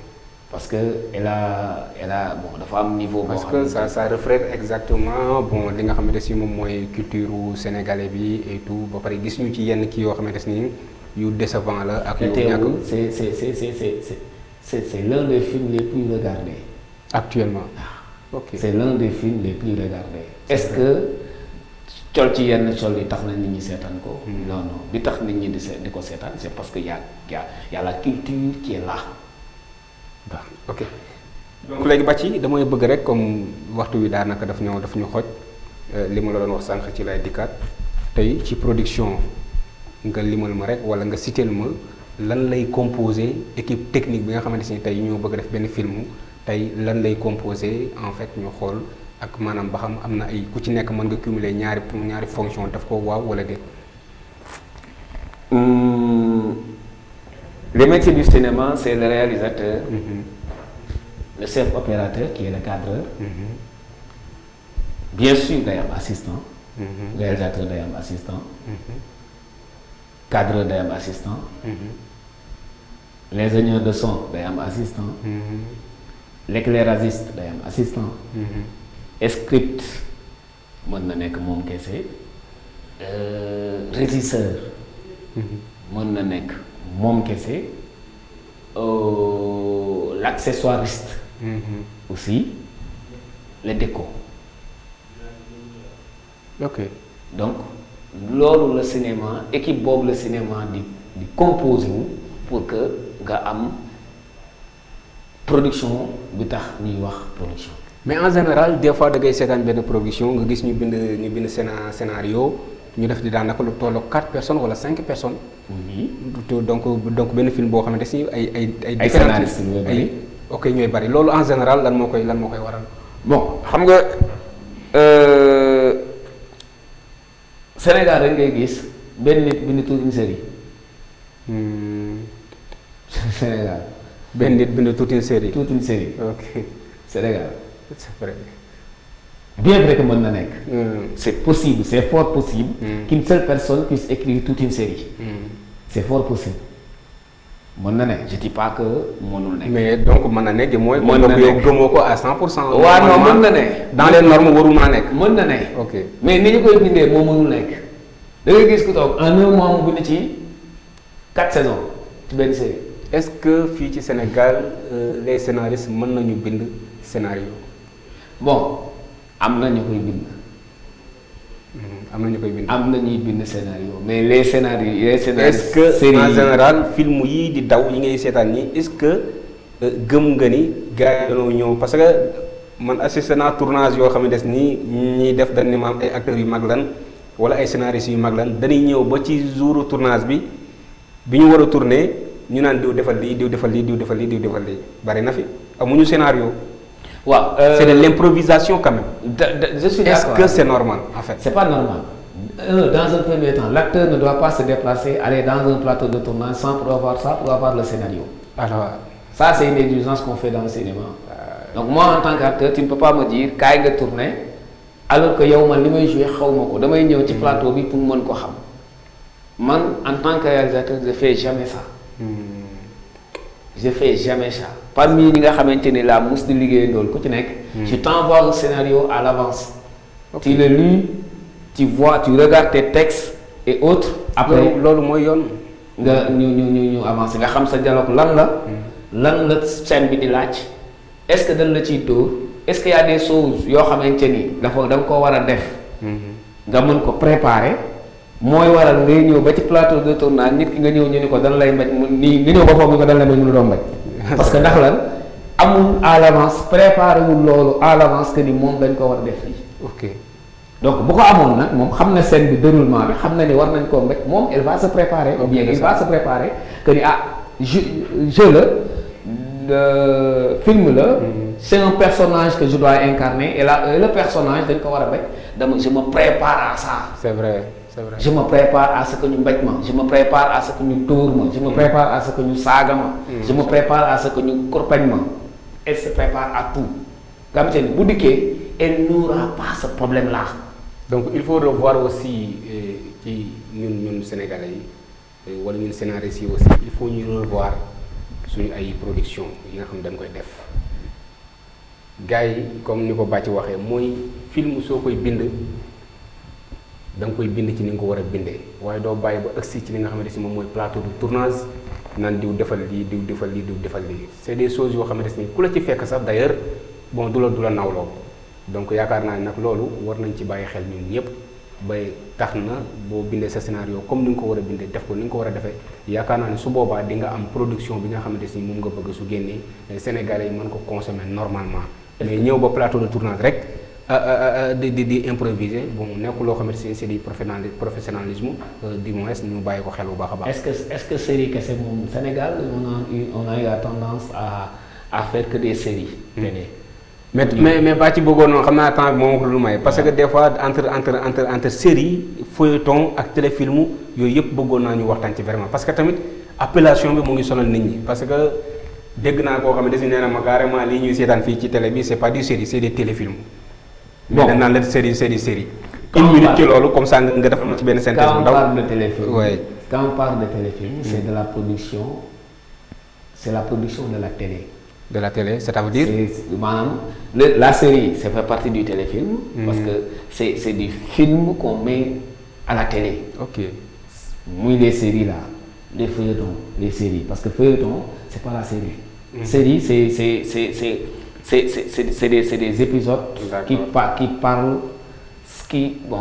Parce que elle a bon, dafa am niveau. Parce que ça reflète exactement bon li nga xamante si moom mooy culture sénégalais bi et tout ba pare gis ñu ci yenn kii yoo xamante ni yu décevant la ak yu ñàkk. C'est l'un des films les plus regardés. Actuellement. Ok. C'est l'un des films les plus regardés. Est-ce que col ci yenn col yi tax na nit ñi seetaan ko. Non non li tax nit ñi di ko seetaan c'est parce que y a la culture qui est là. Bah, ok donc léegi ba ci damay bëgg rek comme waxtu wi daanaka daf ñu xoj li ma la doon wax sànq ci lay dikkaat tey ci production nga limal ma rek wala nga citeel ma lan lay composer équipe technique bi nga xamante ni tey ñoo bëgg def benn film tey lan lay composer en fait ñu xool ak maanaam ba xam am na ay ku ci nekk mën nga cumuler ñaari fonction daf ko waaw wala déet. Le métier du cinéma, c'est le réalisateur, le chef opérateur qui est le cadreur, bien sûr d'ailleurs assistant, réalisateur d'ailleurs assistant, cadreur d'ailleurs assistant, l'ingénieur de son d'ailleurs assistant, l'éclairagiste d'ailleurs assistant, script, mën na nekk moom kese, régisseur, mën na nekk moom kese, l'accessoiriste aussi, le déco. Ok. Donc loolu le cinéma équipe boobu le cinéma di composer wu pour que nga am production bi tax ñuy wax production. Mais en général des fois da ngay seetaan benn production nga gis ñu bind scénario ñu def di daanaka lu tolloo 4 personnes wala 5 personnes. Oui. donc benn film boo xamante ni ay scénaristes ñooy bari. ok ñooy bari loolu en général lan moo koy waral. Bon xam nga Sénégal rek ngay gis benn nit bind toute une série. Sénégal. benn nit bind toute une série. toute une série. ok Sénégal. c'est vrai. Bien vrai que mën na nekk. C'est possible, c'est fort possible. Qu'une seule personne puisse écrire toute une série. C'est fort possible. mën na nekk je dis pas que mënul nekk. mais donc mën na nekk mooy. mën na nekk gëmoo ko à 100%. waaw non mën na nekk. dans les normes warul naa nekk. mën na nekk. ok mais ni ñu koy bindee moo mënul nekk. da ngay gis ku toog en un mois mu bind ci 4 saisons ci benn série. est-ce que fii ci Sénégal les scénaristes mën nañu bind scénario. bon am na ñu koy bind. am na ñu koy bind. am na ñuy bind scénario mais les scénaristes. est-ce que en général film yii di daw yi ngay seetaan nii est-ce que gëm nga ni gars yi dañoo ñëw parce que man assisté naa tournage yoo xam ne des nii ñiy def dañ ni maam ay acteurs yu mag lan wala ay scénaristes yu mag lan dañuy ñëw ba ci jouru tournage bi ñu war a tourner ñu naan diw defal lii diw defal lii diw defal lii diw defal lii bari na fi amuñu scénario. waaw c'est de l'improvisation quand même. Je suis d'accord. Est-ce que c'est normal en fait? C'est pas normal. Dans un premier temps, l'acteur ne doit pas se déplacer, aller dans un plateau de tournage sans pour avoir le scénario. Alors, ça c'est une exigence qu'on fait dans le cinéma. Donc moi en tant qu'acteur, tu ne peux pas me dire kaay nga tourner alors que yow man li may jouer xaw ma ko damay ñëw ci plateau bi pour mën ko xam. Man en tant que réalisateur je fais jamais ça. Je fais jamais ça. Parmi ñi nga xamante ni la mus di liggéey ndool ku ci nekk. Je t'envoie un scénario à l'avance. Okay. Tu le lis, tu vois, tu regardes tes textes et autres. Après loolu mooy yoon. nga ñu avancer nga xam sa dialogue lan la scène bi di laaj. Est-ce que dañ la ciy dóor est-ce qu'il y a des choses yoo xamante ni da nga koo war a def. nga mën ko préparer. mooy waral ngay ñëw ba ci plateau de tournage nit ki nga ñëw ñu ni ko dan lay mbaj mu nii nga ñëw ba foofu ni ko dan lay mbaj mënu doon mbaj. parce que ndax lan amul à l'avance préparé wul loolu à l'avance que ni moom dañ ko war a def lii. ok donc bu ko amoon nag moom xam na scène bi déroulement bi xam na ni war nañ koo mbaj moom il va se préparer. ou bien il va se préparer que ni jeu la film la. c'est un personnage que je dois incarner et là le personnage dañ ko war a mbaj je me prépare à ça. c'est vrai. C'est vrai. Je me prépare à ce que ñu mbaj ma je me prépare à ce que ñu dóor ma je me prépare à ce que ñu saaga ma je me prépare à ce que ñu kurpañ ma elle se prépare à tout nga xamante ni bu dikkee elle n'aura pas ce problème là. Donc il faut revoir aussi ci ñun sénégalais yi wala ñun scénaristes yi aussi il faut ñu revoir suñu ay production yi nga xam ne dañ koy def gars yi comme ni ko Bathie waxee mooy film soo koy bind da nga koy bind ci ni nga ko war a bindee waaye doo bàyyi ba agsi ci li nga xamante si moom mooy plateau de tournage naan diw defal lii diw defal lii diw defal lii c'est des choses yoo xamante ni ku la ci fekk sax d'ailleurs bon du la nawloo donc yaakaar naa ne nag loolu war nañ ci bàyyi xel ñun ñëpp ba tax na boo bindee sa scénario comme ni nga ko war a bindee def ko ni nga ko war a defee yaakaar naa ne su boobaa di nga am production bi nga xamante ni moom nga bëgg su génnee Sénégalais yi mën ko consommer normalement mais ñëw ba plateau de tournage rek di improviser bon nekkul loo xamante c'est du professionnalisme du moins ñu bàyyi ko xel bu baax a baax. est-ce que série kese moom Sénégal on a eu la tendance à faire que des séries télé. mais baa ci bëggoon noonu xam naa temps bi moom ko lu may parce que des fois entre série feuilleton ak téléfilm yooyu yëpp bëggoon naa ñu waxtaan ci vraiment parce que tamit appellation bi mu ngi sonal nit ñi parce que dégg naa koo xam ne nee na ma carrément lii ñuy seetaan fii ci télé bi c'est pas du série c'est des téléfilms. bon mais dañ naan la série. une minute ci loolu comme ça nga def ci benn synthèse bu ndaw. quand on parle de téléfilm. oui quand on parle de téléfilm. c'est de la production c'est la production de la télé. de la télé c'est-à-dire. maanaam la série ça fait partie du téléfilm. parce que c'est du film qu'on met à la télé. ok muy les séries là les feuilletons les séries parce que feuilleton c'est pas la série. série c'est des épisodes qui parlent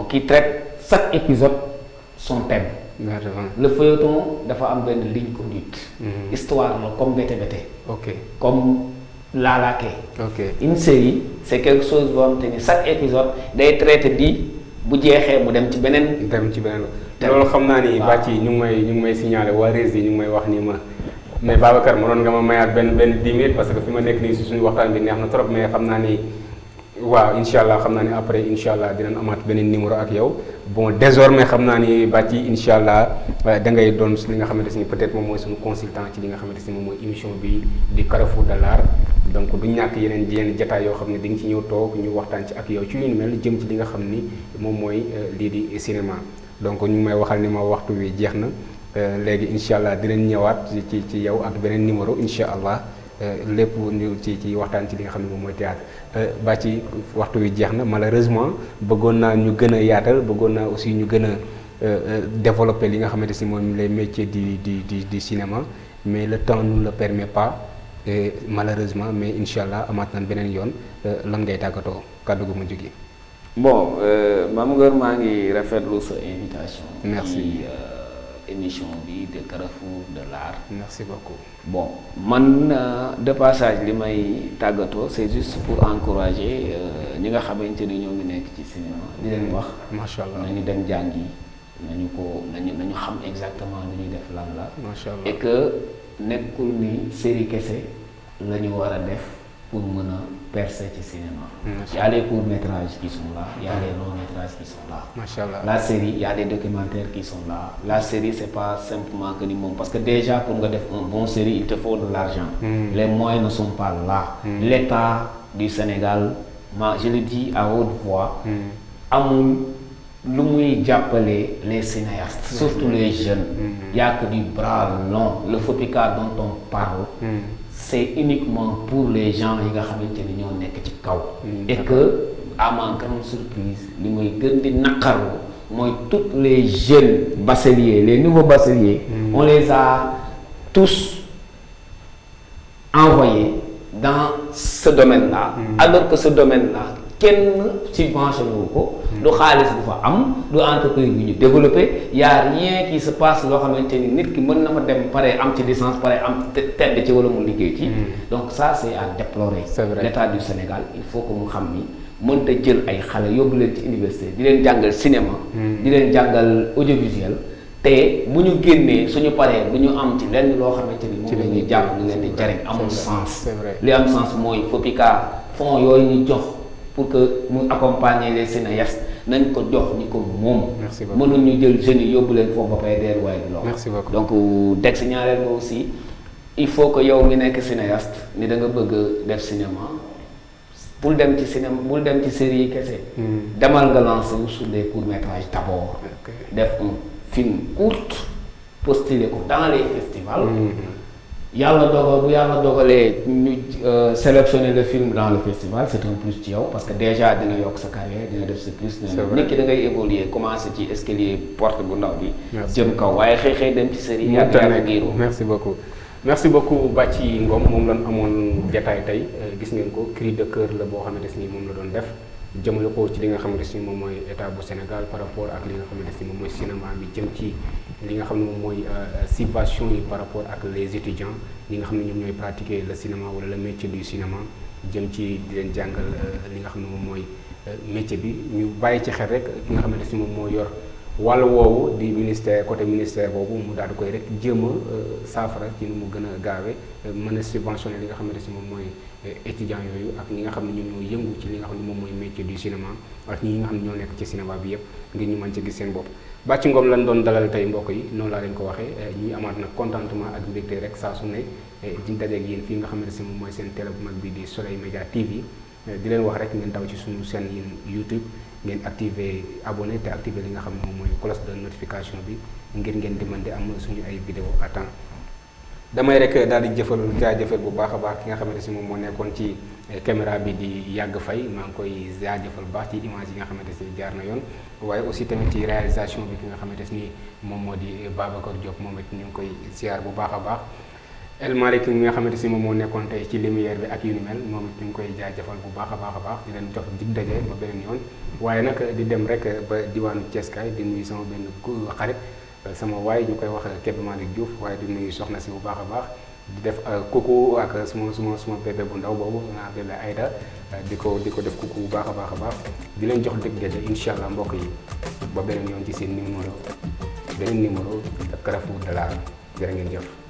qui traitent chaque épisode son thème. le feuilleton dafa am benn ligne conduite. histoire la comme bété. ok comme laalaake. ok une série c'est quelque chose boo xam te ni chaque épisode day traité di bu jeexee mu dem ci beneen. loolu xam naa ni bàcc yi ñu ngi may signaler waa Rési ñu ngi may wax ni ma. mais Babacar mënoon nga ma mayaat benn 10 minutes parce que fi ma nekk nii si suñu waxtaan bi neex na trop mais xam naa ni waaw incha allah xam naa ni après incha allah dinañ amaat beneen numéro ak yow bon désormais xam naa ni Bathie incha allah da ngay doon li nga xamante ni peut-être moom mooy suñu consultant ci li nga xamante ni moom mooy émission bi di Carrefour de l'Art donc du ñàkk yeneen jataay yoo xam ne di nga ci ñëw toog ñu waxtaan ci ak yow ci yu ni mel jëm ci li nga xam ni moom mooy lii di cinéma donc ñu ngi may waxal ni ma waxtu wi jeex na. léegi incha allah dinañ ñëwaat ci yow ak beneen numéro incha allah lépp ñu ci waxtaan ci li nga xam ne moom mooy théâtre Bathie waxtu wi jeex na malheureusement bëggoon naa ñu gën a yaatal bëggoon naa aussi ñu gën a développer li nga xamante si moom les métiers du cinéma mais le temps ne le permet pas et malheureusement mais incha allah amaat nañ beneen yoon lan ngay tàggatoo kàddu gu mujj gi. bon Mame Ngor maa ngi rafetlu sa invitation. merci. émission bi de Carrefour de l'Art. merci beaucoup. bon man de passage li may tàggatoo c'est juste pour encourager ñi nga xamante ni ñoo ngi nekk ci cinéma di leen wax. macha allah nañu dem jàngi nañu xam exactement lu ñuy def lan la. macha allah et que nekkul ni série kese la ñu war a def pour mën a percer ci cinéma. Il y a les courts-métrages qui sont là, il y a les longs-métrages qui sont là. Machallah. La série, il y a des documentaires qui sont là. La série, c'est pas simplement que du monde. Parce que déjà, pour faire une bonne série, il te faut de l'argent. Les moyens ne sont pas là. L'État du Sénégal, je le dis à haute voix, amul lu muy jàppale les cinéastes, surtout les jeunes. Il n'y a que du bras long. Le FOPICA dont on parle, c'est uniquement pour les gens yi nga xamante ni ñoo nekk ci kaw. Et que à ma grande surprise li muy gën di naqaru mooy tous les jeunes bacheliers les nouveaux bacheliers. On les a tous envoyés dans ce domaine-là. Alors que ce domaine-là kenn subventionné wu ko. du xaalis bu fa am du entreprise bu ñu développé y a rien qui se passe loo xamante ni nit ki mën na fa dem pare am ci licence pare am tedd ci wala mu liggéey ci. donc ça c'est à déplorer. C'est vrai. L'État du Sénégal il faut que mu xam ni mënta jël ay xale yóbbu leen ci université di leen jàngal cinéma. di leen jàngal audiovisuel. te bu ñu génnee suñu paree du ñu am ci lenn loo xamante ni moom la ñuy jàpp ñu leen di jariñ amul sens. c'est vrai. li am sens mooy FOPICA fonds yooyu ñu jox pour que mu accompagner les cinéastes nañ ko jox ñi ko moom. Merci beaucoup. mënul ñu jël jeunes yi yóbbu leen foofu ba pay deer waaye du loxo. Merci beaucoup. donc dex ñaareel ba aussi il faut que yow mi nekk cinéaste ni da nga bëgg def cinéma bul dem ci cinéma bul dem ci série yi kese. demal nga lancer wu sur les courts-métrages d'abord. def un film court postuler ko dans les festivals. yàlla dogal bu yàlla dogalee ñu sélectionner le film dans le festival c'est un plus ci yow parce que déjà dina yokk sa carrière dina def sa plus. nit ki da ngay évoluer commencer ci escalier porte bu ndaw bi. jëm kaw waaye xëy dem ci série yi. yàgg giiru merci beaucoup Bathie Ngom moom lañ amoon jataay tey gis ngeen ko cri de cœur la boo xamante ni moom la doon def jëmale ko ci li nga xamante ni moom mooy état bu Sénégal par rapport ak li nga xamante ni moom mooy cinéma bi jëm ci li nga xam ne moom mooy subvention yi par rapport ak les étudiants ñi nga xam ne ñoom ñooy pratiquer le cinéma wala le métier du cinéma jëm ci di leen jàngal li nga xam ne moom mooy métier bi ñu bàyyi ci xel rek ki nga xamante ni moom moo yor wàllu woowu di ministère côté ministère boobu mu daal di koy rek jéem a saafara ci nu mu gën a gaawee mën a subventionné li nga xamante si moom mooy étudiants yooyu ak ñi nga xam ne ñoom ñoo yëngu ci li nga xam ne moom mooy métier du cinéma ak ñi nga xam ne ñoo nekk ci cinéma bi yëpp ngir ñu mën ci gis seen bopp. Bathie Ngom lañ doon dalal tey mbokk yi noonu laa leen ko waxee ñuy amaat nag contentement ak mbégte rek saa su ne di dajeeg yéen fii nga xamante si moom mooy seen télé bu mag bi di Soleil Média TV di leen wax rek ngeen daw ci suñu chaîne yi YouTube ngeen activer abonné te activer li nga xam ne moom mooy cloche de notification bi ngir ngeen di mën di am suñu ay vidéo à temps damay rek daal di jaajëfal bu baax a baax ki nga xamante si moom moo nekkoon ci caméra bi di yàgg fay maa ngi koy jaajëfal bu baax ci image yi nga xamante si jaar na yoon waaye aussi tamit ci réalisation bi ki nga xamante ni moom moo di Babacar Diop moom it ñu ngi koy ziar bu baax a baax El Malick mi nga xamante si moom moo nekkoon tey ci lumière bi ak yu ni mel moom it ñu ngi koy jaajëfal bu baax a baax di leen jox dig daje ba beneen yoon waaye nag di dem rek ba diwaanu Thiès kaay di nuyu sama benn xarit sama waay ñu koy wax Kébé Malick Diouf waaye di nuyu soxna si bu baax a baax di def coucou ak suma bébé bu ndaw boobu naa bébé Aïda di ko def coucou bu baax a baax di leen jox dig daje incha allah mbokk yi ba beneen yoon ci seen beneen numéro de Carrefour de l'Art jërë ngeen jëf.